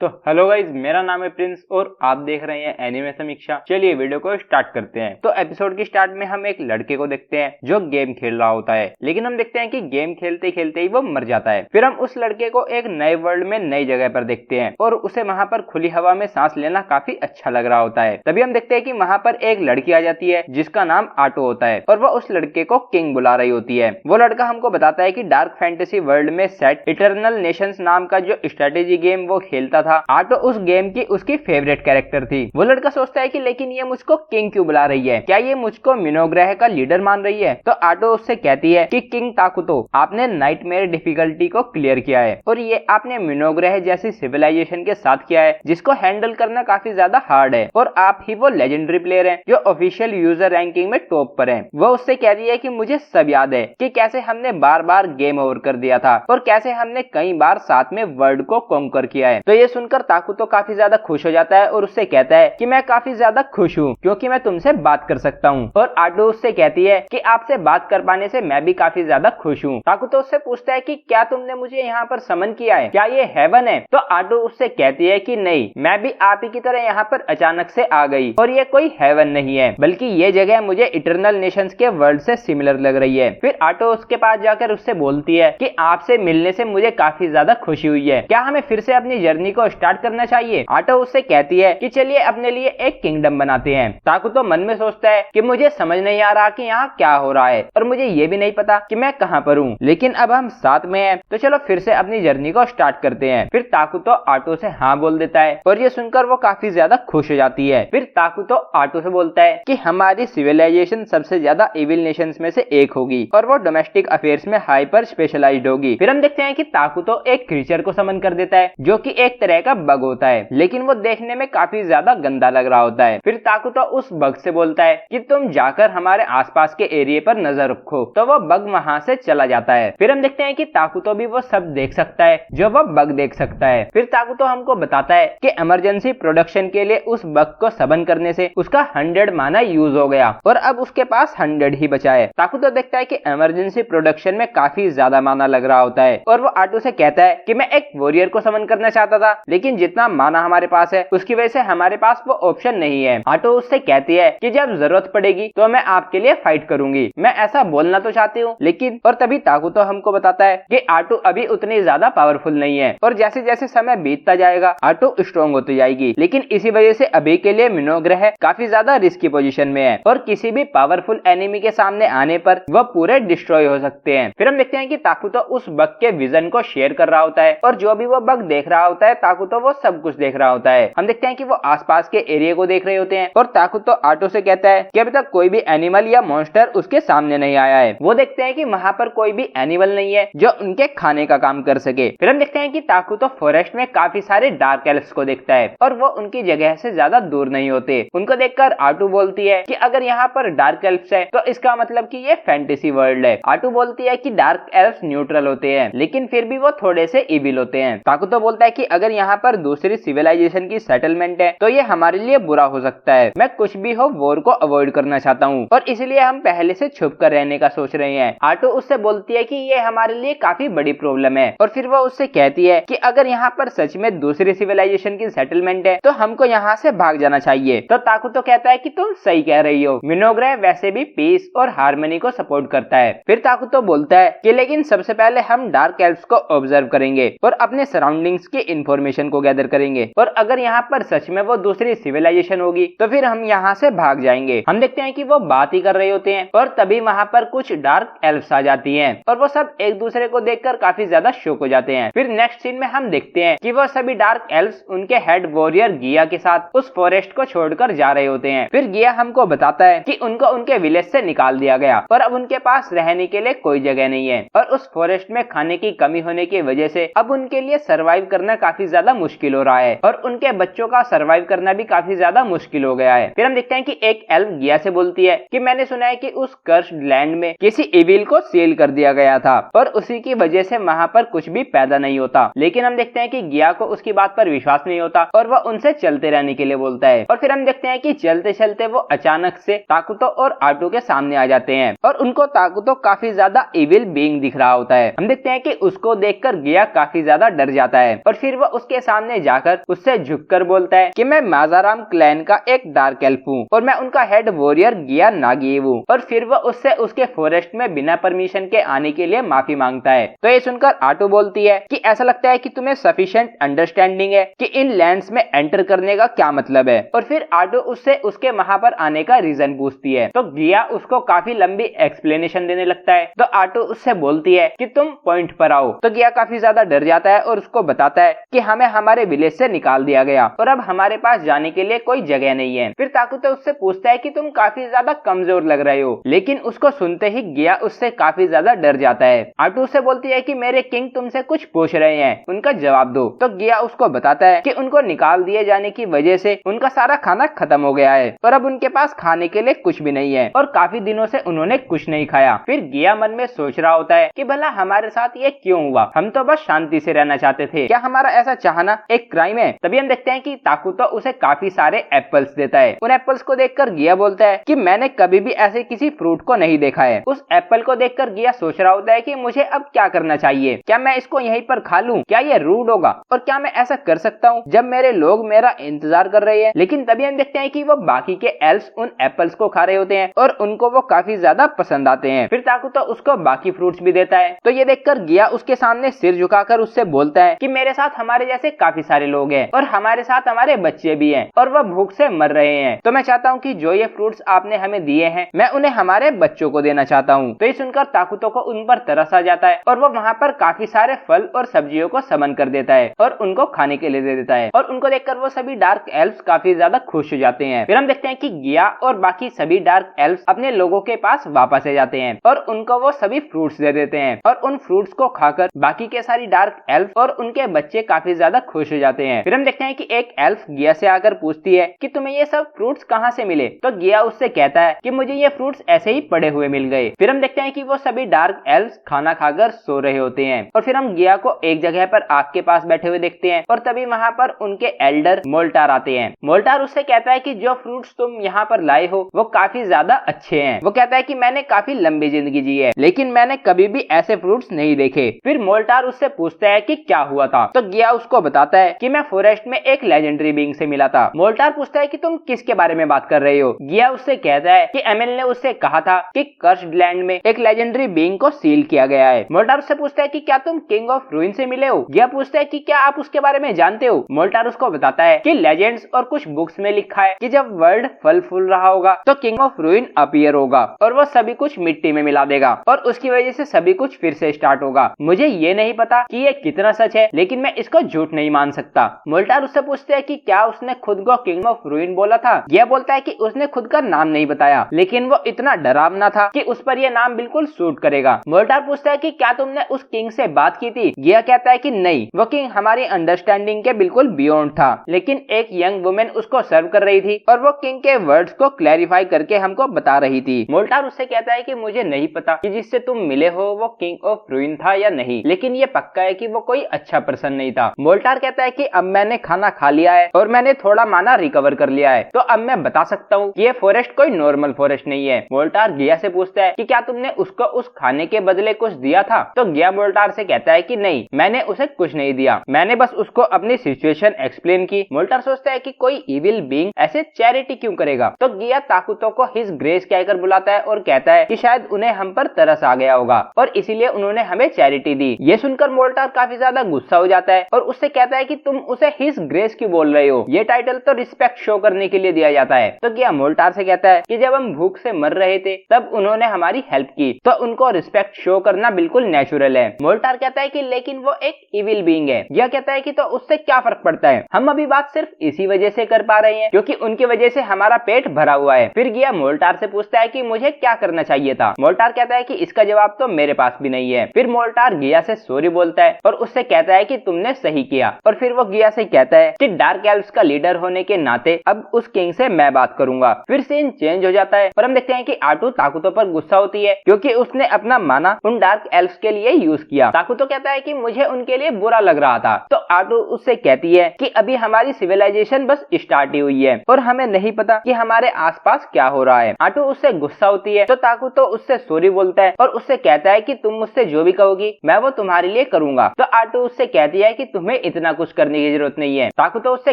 तो hello guys, मेरा नाम है प्रिंस और आप देख रहे हैं एनिमे समीक्षा। चलिए वीडियो को स्टार्ट करते हैं। तो एपिसोड की स्टार्ट में हम एक लड़के को देखते हैं जो गेम खेल रहा होता है, लेकिन हम देखते हैं कि गेम खेलते खेलते ही वो मर जाता है। फिर हम उस लड़के को एक नए वर्ल्ड में नई जगह पर देखते हैं और उसे वहां पर खुली हवा में सांस लेना काफी अच्छा लग रहा होता है। तभी हम देखते हैं कि वहां पर एक लड़की आ जाती है जिसका नाम आटो होता है और वह उस लड़के को किंग बुला रही होती है। वो लड़का हमको बताता है कि डार्क फैंटेसी वर्ल्ड में सेट इटर्नल नेशंस नाम का जो स्ट्रेटेजी गेम वो खेलता था। आटो उस गेम की उसकी फेवरेट कैरेक्टर थी। वो लड़का सोचता है कि लेकिन ये मुझको किंग क्यों बुला रही है, क्या ये मुझको मिनोग्रह का लीडर मान रही है। तो आटो उससे कहती है कि किंग ताकुतो, आपने नाइटमेयर डिफिकल्टी को क्लियर किया है और ये आपने मिनोग्रह जैसी सिविलाइजेशन के साथ किया है जिसको हैंडल करना काफी ज्यादा हार्ड है और आप ही वो लेजेंडरी प्लेयर हैं जो ऑफिशियल यूजर रैंकिंग में टॉप पर हैं। वो उससे कह रही है कि मुझे सब याद है कि कैसे हमने बार बार गेम ओवर कर दिया था और कैसे हमने कई बार साथ में वर्ल्ड को कॉन्कर किया है। तो ये सुनकर ताकुतो काफी ज्यादा खुश हो जाता है और उससे कहता है कि मैं काफी ज्यादा खुश हूँ क्योंकि मैं तुमसे बात कर सकता हूँ। और आटो उससे कहती है कि आपसे बात कर पाने से मैं भी काफी ज्यादा खुश हूँ। ताकुतो उससे पूछता है कि क्या तुमने मुझे यहाँ पर समन किया है, क्या ये हेवन है। तो आटो उससे कहती है कि नहीं, मैं भी आप ही की तरह यहाँ पर अचानक से आ गई और ये कोई हेवन नहीं है बल्कि ये जगह मुझे इटर्नल नेशंस के वर्ल्ड से सिमिलर लग रही है। फिर आटो उसके पास जाकर उससे बोलती है कि आपसे मिलने से मुझे काफी ज्यादा खुशी हुई है, क्या हमें फिर से अपनी जर्नी को स्टार्ट करना चाहिए। आटो उससे कहती है कि चलिए अपने लिए एक किंगडम बनाते हैं। ताकुतो मन में सोचता है कि मुझे समझ नहीं आ रहा कि यहाँ क्या हो रहा है और मुझे ये भी नहीं पता कि मैं कहाँ पर हूँ, लेकिन अब हम साथ में हैं तो चलो फिर से अपनी जर्नी को स्टार्ट करते हैं। फिर ताकुतो आटो से हाँ बोल देता है और ये सुनकर वो काफी ज्यादा खुश हो जाती है। फिर ताकुतो आटो से बोलता है कि हमारी सिविलाइजेशन सबसे ज्यादा इविल नेशंस में से एक होगी और वो डोमेस्टिक अफेयर्स में हाइपर स्पेशलाइज्ड होगी। फिर हम देखते हैं कि ताकुतो एक क्रीचर को समन कर देता है जो कि एक तरह का बग होता है, लेकिन वो देखने में काफी ज्यादा गंदा लग रहा होता है। फिर ताकुतो उस बग से बोलता है कि तुम जाकर हमारे आसपास के एरिया पर नजर रखो। तो वो बग वहां से चला जाता है। फिर हम देखते हैं कि ताकुतो भी वो सब देख सकता है जो वो बग देख सकता है। फिर ताकुतो हमको बताता है कि इमरजेंसी प्रोडक्शन के लिए उस बग को सबन करने से उसका 100 माना यूज हो गया और अब उसके पास 100 ही बचा है। ताकुतो देखता है कि इमरजेंसी प्रोडक्शन में काफी ज्यादा माना लग रहा होता है और वो आटो से कहता है कि मैं एक वॉरियर को समन करना चाहता था, लेकिन जितना माना हमारे पास है उसकी वजह से हमारे पास वो ऑप्शन नहीं है। आटो उससे कहती है कि जब जरूरत पड़ेगी तो मैं आपके लिए फाइट करूंगी। मैं ऐसा बोलना तो चाहती हूँ लेकिन, और तभी ताकुतो हमको बताता है कि आटो अभी उतनी ज्यादा पावरफुल नहीं है और जैसे जैसे समय बीतता जाएगा आटो स्ट्रॉन्ग होती जाएगी, लेकिन इसी वजह से अभी के लिए मिनोग्रह काफी ज्यादा रिस्की पोजीशन में है और किसी भी पावरफुल एनिमी के सामने आने पर वह पूरे डिस्ट्रॉय हो सकते हैं। फिर हम देखते हैं कि ताकुतो उस बग के विजन को शेयर कर रहा होता है और जो भी वो बग देख रहा होता है ताकुतो वो सब कुछ देख रहा होता है। हम देखते हैं कि वो आसपास के एरिया को देख रहे होते हैं और ताकुतो आटो से कहता है कि अभी तक कोई भी एनिमल या मॉन्स्टर उसके सामने नहीं आया है। वो देखते हैं कि वहां पर कोई भी एनिमल नहीं है जो उनके खाने का काम कर सके। फिर हम देखते हैं कि ताकुतो फॉरेस्ट में काफी सारे डार्क एल्फ्स को देखता है और वो उनकी जगह से ज्यादा दूर नहीं होते। उनको देखकर आटो बोलती है कि अगर यहाँ पर डार्क एल्फ्स है तो इसका मतलब कि ये फैंटेसी वर्ल्ड है। आटो बोलती है कि डार्क एल्फ्स न्यूट्रल होते हैं लेकिन फिर भी वो थोड़े से इविल होते हैं। ताकुतो बोलता है कि अगर यहाँ पर दूसरी सिविलाइजेशन की सेटलमेंट है तो ये हमारे लिए बुरा हो सकता है। मैं कुछ भी हो वॉर को अवॉइड करना चाहता हूँ और इसलिए हम पहले से छुप कर रहने का सोच रहे हैं। आटो उससे बोलती है कि ये हमारे लिए काफी बड़ी प्रॉब्लम है और फिर वो उससे कहती है कि अगर यहाँ पर सच में दूसरी सिविलाइजेशन की सेटलमेंट है तो हमको यहाँ से भाग जाना चाहिए। तो ताकुतो कहता है कि तुम सही कह रही हो, मिनोग्रह वैसे भी पीस और हार्मनी को सपोर्ट करता है। फिर ताकुतो बोलता है कि लेकिन सबसे पहले हम डार्क एल्फ्स को ऑब्जर्व करेंगे और अपने सराउंडिंग्स की इंफॉर्मेशन को गैदर करेंगे और अगर यहाँ पर सच में वो दूसरी सिविलाइजेशन होगी तो फिर हम यहाँ से भाग जाएंगे। हम देखते हैं कि वो बात ही कर रहे होते हैं और तभी वहाँ पर कुछ डार्क एल्फ्स आ जाती हैं और वो सब एक दूसरे को देखकर काफी ज्यादा शॉक हो जाते हैं। फिर नेक्स्ट सीन में हम देखते हैं कि वो सभी डार्क एल्फ्स उनके हेड वॉरियर गिया के साथ उस फॉरेस्ट को छोड़कर जा रहे होते हैं। फिर गिया हमको बताता है कि उनको उनके विलेज से निकाल दिया गया और अब उनके पास रहने के लिए कोई जगह नहीं है और उस फॉरेस्ट में खाने की कमी होने की वजह से अब उनके लिए सरवाइव करना काफी ज्यादा मुश्किल हो रहा है और उनके बच्चों का सरवाइव करना भी काफी ज्यादा मुश्किल हो गया है। फिर हम देखते हैं कि एक एल्फ गिया से बोलती है कि मैंने सुना है कि उस कर्स्ड लैंड में किसी इविल को सील कर दिया गया था और उसी की वजह से वहां पर कुछ भी पैदा नहीं होता, लेकिन हम देखते हैं कि गिया को उसकी बात पर विश्वास नहीं होता और वह उनसे चलते रहने के लिए बोलता है। और फिर हम देखते हैं कि चलते चलते वो अचानक से ताकुतो और आटो के सामने आ जाते हैं और उनको ताकुतो काफी ज्यादा इविल बीइंग दिख रहा होता है। हम देखते हैं कि उसको देखकर गिया काफी ज्यादा डर जाता है और फिर वो उस उसके सामने जाकर उससे झुककर बोलता है कि मैं माजाराम क्लैन का एक डार्क एल्फ हूँ और मैं उनका हेड वॉरियर गिया नागीव हूँ। और फिर वह उससे उसके फॉरेस्ट में बिना परमिशन के आने के लिए माफी मांगता है। तो ये सुनकर आटू बोलती है कि ऐसा लगता है कि तुम्हें सफिशिएंट अंडरस्टैंडिंग है कि इन लैंड्स में एंटर करने का क्या मतलब है। और फिर आटू उससे उसके वहां पर आने का रीजन पूछती है। तो गिया उसको काफी लंबी एक्सप्लेनेशन देने लगता है। तो आटू उससे बोलती है कि तुम पॉइंट पर आओ। तो गिया काफी ज्यादा डर जाता है और उसको बताता है कि हमें हमारे विलेज से निकाल दिया गया और अब हमारे पास जाने के लिए कोई जगह नहीं है। फिर ताकुतो उससे पूछता है कि तुम काफी ज्यादा कमजोर लग रहे हो, लेकिन उसको सुनते ही गिया उससे काफी ज्यादा डर जाता है। आटू उससे बोलती है कि मेरे किंग तुमसे कुछ पूछ रहे हैं, उनका जवाब दो। तो गिया उसको बताता है कि उनको निकाल दिए जाने की वजह से उनका सारा खाना खत्म हो गया है और अब उनके पास खाने के लिए कुछ भी नहीं है और काफी दिनों से उन्होंने कुछ नहीं खाया। फिर गिया मन में सोच रहा होता है कि भला हमारे साथ ये क्यों हुआ, हम तो बस शांति से रहना चाहते थे, क्या हमारा ऐसा चाहना एक क्राइम है। तभी हम देखते हैं कि ताकुतो उसे काफी सारे एप्पल्स देता है। उन एप्पल्स को देखकर गिया बोलता है कि मैंने कभी भी ऐसे किसी फ्रूट को नहीं देखा है। उस एप्पल को देखकर गिया सोच रहा होता है कि मुझे अब क्या करना चाहिए, क्या मैं इसको यहीं पर खा लूं, क्या ये रूड होगा और क्या मैं ऐसा कर सकता हूँ जब मेरे लोग मेरा इंतजार कर रहे हैं। लेकिन तभी हम देखते हैं कि वो बाकी के एल्फ्स उन एप्पल्स को खा रहे होते हैं और उनको वो काफी ज्यादा पसंद आते हैं। फिर ताकुतो उसको बाकी फ्रूट्स भी देता है। तो ये देखकर गिया उसके सामने सिर झुकाकर उससे बोलता है कि मेरे साथ हमारे जैसे काफी सारे लोग हैं और हमारे साथ हमारे बच्चे भी हैं और वह भूख से मर रहे हैं। तो मैं चाहता हूँ कि जो ये फ्रूट्स आपने हमें दिए हैं मैं उन्हें हमारे बच्चों को देना चाहता हूँ। तो ये सुनकर ताकुतो को उन पर तरस आ जाता है और वो वहाँ पर काफी सारे फल और सब्जियों को समन कर देता है और उनको खाने के लिए दे देता है। और उनको देखकर वो सभी डार्क एल्फ्स काफी ज्यादा खुश हो जाते हैं। फिर हम देखते हैं कि गिया और बाकी सभी डार्क एल्फ्स अपने लोगों के पास वापस आ जाते हैं और उनको वो सभी फ्रूट्स दे देते हैं और उन फ्रूट्स को खाकर बाकी के सारी डार्क एल्फ और उनके बच्चे काफी ज्यादा खुश हो जाते हैं। फिर हम देखते हैं कि एक एल्फ गिया से आकर पूछती है कि तुम्हें ये सब फ्रूट्स कहाँ से मिले। तो गिया उससे कहता है कि मुझे ये फ्रूट्स ऐसे ही पड़े हुए मिल गए। फिर हम देखते हैं कि वो सभी डार्क एल्फ्स खाना खाकर सो रहे होते हैं और फिर हम गिया को एक जगह पर आग के पास बैठे हुए देखते हैं और तभी वहाँ पर उनके एल्डर मोल्टार आते हैं। मोल्टार उससे कहता है कि जो फ्रूट्स तुम यहाँ पर लाए हो वो काफी ज्यादा अच्छे हैं। वो कहता है कि मैंने काफी लंबी जिंदगी जी है लेकिन मैंने कभी भी ऐसे फ्रूट्स नहीं देखे। फिर मोल्टार उससे पूछता है कि क्या हुआ था। तो गिया उसको बताता है कि मैं फॉरेस्ट में एक लेजेंडरी बीइंग से मिला था। मोल्टार पूछता है कि तुम किसके बारे में बात कर रहे हो। गिया उससे कहता है कि एमएल ने उससे कहा था कि कर्स्ड लैंड में एक लेजेंडरी बीइंग को सील किया गया है। मोल्टार उससे पूछता है कि क्या तुम किंग ऑफ रूइन से मिले हो। गिया पूछता है कि क्या आप उसके बारे में जानते हो। मोल्टार उसको बताता है कि लेजेंड्स और कुछ बुक्स में लिखा है कि जब वर्ल्ड फल फूल रहा होगा तो किंग ऑफ रूइन अपीयर होगा और वो सभी कुछ मिट्टी में मिला देगा और उसकी वजह से सभी कुछ फिर से स्टार्ट होगा। मुझे ये नहीं पता कि ये कितना सच है लेकिन मैं इसको झूठ नहीं मान सकता। मोल्टार उससे पूछते हैं कि क्या उसने खुद को किंग ऑफ रूइन बोला था। यह बोलता है कि उसने खुद का नाम नहीं बताया लेकिन वो इतना डरावना था कि उस पर यह नाम बिल्कुल सूट करेगा। मोल्टार पूछता है कि क्या तुमने उस किंग से बात की थी। गिया कहता है कि नहीं, वो किंग हमारी अंडरस्टैंडिंग के बिल्कुल बियॉन्ड था लेकिन एक यंग वुमेन उसको सर्व कर रही थी और वो किंग के वर्ड्स को क्लैरिफाई करके हमको बता रही थी। मोल्टार उससे कहता है कि मुझे नहीं पता कि जिससे तुम मिले हो वो किंग ऑफ रूइन था या नहीं लेकिन ये पक्का है कि वो कोई अच्छा पर्सन नहीं था। मोल्टार कहता है कि अब मैंने खाना खा लिया है और मैंने थोड़ा माना रिकवर कर लिया है तो अब मैं बता सकता हूँ कि ये फॉरेस्ट कोई नॉर्मल फॉरेस्ट नहीं है। मोल्टार गिया से पूछता है कि क्या तुमने उसको उस खाने के बदले कुछ दिया था। तो गिया मोल्टार से कहता है कि नहीं, मैंने उसे कुछ नहीं दिया, मैंने बस उसको अपनी सिचुएशन एक्सप्लेन की। मोल्टार सोचता है कि कोई इविल बीइंग ऐसे चैरिटी क्यों करेगा। तो गिया ताकुतो को हिज ग्रेस कहकर बुलाता है और कहता है कि शायद उन्हें हम पर तरस आ गया होगा और इसीलिए उन्होंने हमें चैरिटी दी। ये सुनकर मोल्टार काफी ज्यादा गुस्सा हो जाता है और उससे कहता है कि तुम उसे हिज ग्रेस क्यों बोल रहे हो, ये टाइटल तो रिस्पेक्ट शो करने के लिए दिया जाता है। तो गिया मोल्टार से कहता है कि जब हम भूख से मर रहे थे तब उन्होंने हमारी हेल्प की तो उनको रिस्पेक्ट शो करना बिल्कुल नेचुरल है। मोल्टार कहता है कि लेकिन वो एक इविल बीइंग है। गिया कहता है कि तो उससे क्या फर्क पड़ता है, हम अभी बात सिर्फ इसी वजह से कर पा रहे हैं क्योंकि उनकी वजह से हमारा पेट भरा हुआ है। फिर गिया मोल्टार से पूछता है कि मुझे क्या करना चाहिए था। मोल्टार कहता है कि इसका जवाब तो मेरे पास भी नहीं है। फिर मोल्टार गिया से सॉरी बोलता है और उससे कहता है कि तुमने सही किया और फिर वो गिया से कहता है कि डार्क एल्फ्स का लीडर होने के नाते अब उस किंग से मैं बात करूंगा। फिर सीन चेंज हो जाता है और हम देखते हैं कि आटू ताकुतो पर गुस्सा होती है क्योंकि उसने अपना माना उन डार्क एल्फ्स के लिए यूज किया। ताकुतो कहता है कि मुझे उनके लिए बुरा लग रहा था। तो आटू उससे कहती है कि अभी हमारी सिविलाइजेशन बस स्टार्ट ही हुई है और हमें नहीं पता कि हमारे आसपास क्या हो रहा है। आटू उससे गुस्सा होती है तो ताकुतो उससे सॉरी बोलता है और उससे कहता है कि तुम मुझसे जो भी कहोगी मैं वो तुम्हारे लिए करूंगा। तो आटू उससे कहती है कि तुम्हें तुम्हें इतना कुछ करने की जरूरत नहीं है। ताकुतो उससे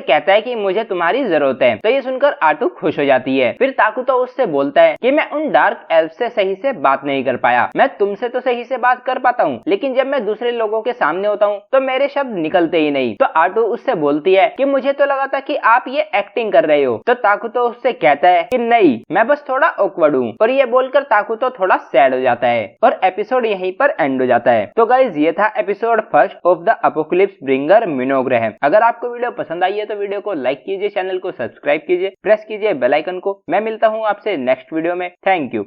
कहता है कि मुझे तुम्हारी जरूरत है। तो ये सुनकर आटू खुश हो जाती है। फिर ताकुतो उससे बोलता है कि मैं उन डार्क एल्फ से सही से बात नहीं कर पाया, मैं तुमसे तो सही से बात कर पाता हूँ, लेकिन जब मैं दूसरे लोगों के सामने होता हूँ तो मेरे शब्द निकलते ही नहीं। तो आटू उससे बोलती है कि मुझे तो लगा था कि आप ये एक्टिंग कर रहे हो। तो ताकुतो उससे कहता है कि नहीं, मैं बस थोड़ा ऑकवर्ड हूँ। और ये बोलकर ताकुतो थोड़ा सैड हो जाता है और एपिसोड यहीं पर एंड हो जाता है। तो गाइज ये था episode first of the apocalypse bringer मिनोग्रह। अगर आपको वीडियो पसंद आई है तो वीडियो को लाइक कीजिए, चैनल को सब्सक्राइब कीजिए, प्रेस कीजिए बेल आइकन को। मैं मिलता हूँ आपसे नेक्स्ट वीडियो में। Thank you.